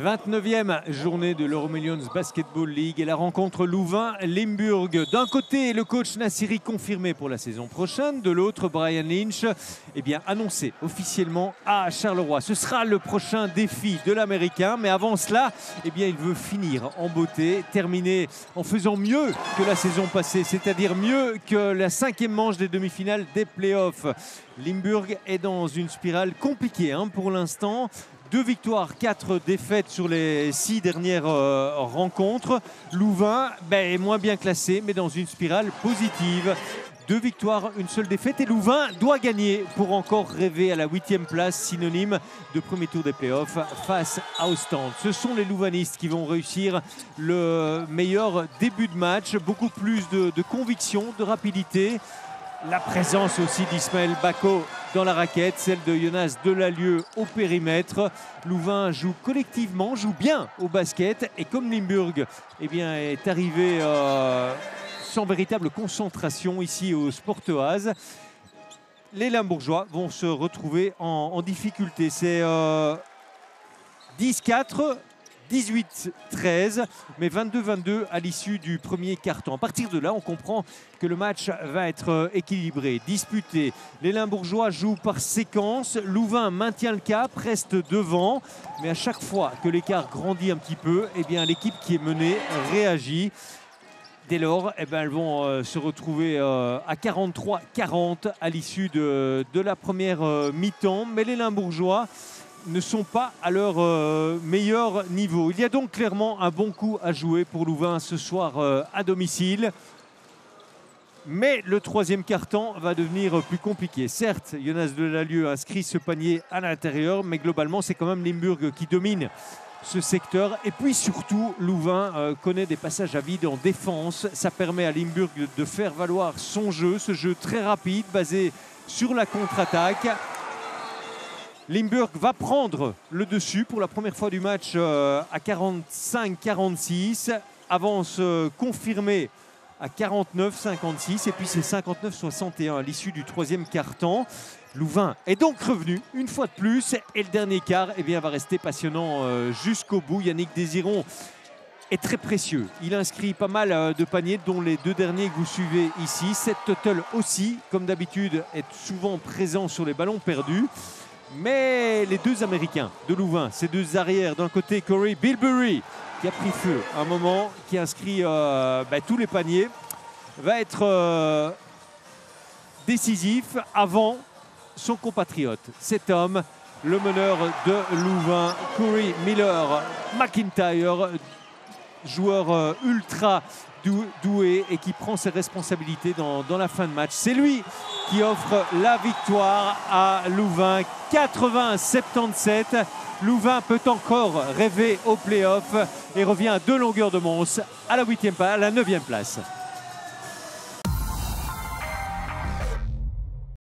29e journée de l'Euromillions Basketball League et la rencontre Louvain-Limburg. D'un côté, le coach Nassiri confirmé pour la saison prochaine. De l'autre, Brian Lynch annoncé officiellement à Charleroi. Ce sera le prochain défi de l'Américain. Mais avant cela, il veut finir en beauté, terminer en faisant mieux que la saison passée, c'est-à-dire mieux que la 5e manche des demi-finales des playoffs. Limburg est dans une spirale compliquée pour l'instant. 2 victoires, 4 défaites sur les 6 dernières rencontres. Louvain est moins bien classé, mais dans une spirale positive. 2 victoires, 1 seule défaite. Et Louvain doit gagner pour encore rêver à la 8e place, synonyme de premier tour des playoffs face à Ostende. Ce sont les Louvanistes qui vont réussir le meilleur début de match. Beaucoup plus de conviction, de rapidité. La présence aussi d'Ismaël Bako dans la raquette, celle de Jonas Delalieu au périmètre. Louvain joue collectivement, joue bien au basket. Et comme Limburg est arrivé sans véritable concentration ici au Sportoise, les Limbourgeois vont se retrouver en difficulté. C'est 10-4. 18-13, mais 22-22 à l'issue du premier quart-temps. À partir de là, on comprend que le match va être équilibré, disputé. Les Limbourgeois jouent par séquence. Louvain maintient le cap, reste devant. Mais à chaque fois que l'écart grandit un petit peu, l'équipe qui est menée réagit. Dès lors, elles vont se retrouver à 43-40 à l'issue de la première mi-temps. Mais les Limbourgeois ne sont pas à leur meilleur niveau. Il y a donc clairement un bon coup à jouer pour Louvain ce soir à domicile. Mais le 3e quart-temps va devenir plus compliqué. Certes, Jonas Delalieu inscrit ce panier à l'intérieur, mais globalement, c'est quand même Limburg qui domine ce secteur. Et puis surtout, Louvain connaît des passages à vide en défense. Ça permet à Limburg de faire valoir son jeu, ce jeu très rapide, basé sur la contre-attaque. Limburg va prendre le dessus pour la première fois du match à 45-46. Avance confirmée à 49-56 et puis c'est 59-61 à l'issue du 3e quart-temps. Louvain est donc revenu une fois de plus et le dernier quart va rester passionnant jusqu'au bout. Yannick Désiron est très précieux. Il inscrit pas mal de paniers, dont les 2 derniers que vous suivez ici. Seth Tuttle aussi, comme d'habitude, est souvent présent sur les ballons perdus. Mais les 2 Américains de Louvain, ces 2 arrières, d'un côté Corey Bilberry qui a pris feu à un moment, qui inscrit tous les paniers, va être décisif avant son compatriote. Cet homme, le meneur de Louvain, Corey Miller McIntyre, joueur ultra doué et qui prend ses responsabilités dans la fin de match. C'est lui qui offre la victoire à Louvain, 80-77. Louvain peut encore rêver au play-off et revient à 2 longueurs de Mons à la 9e place.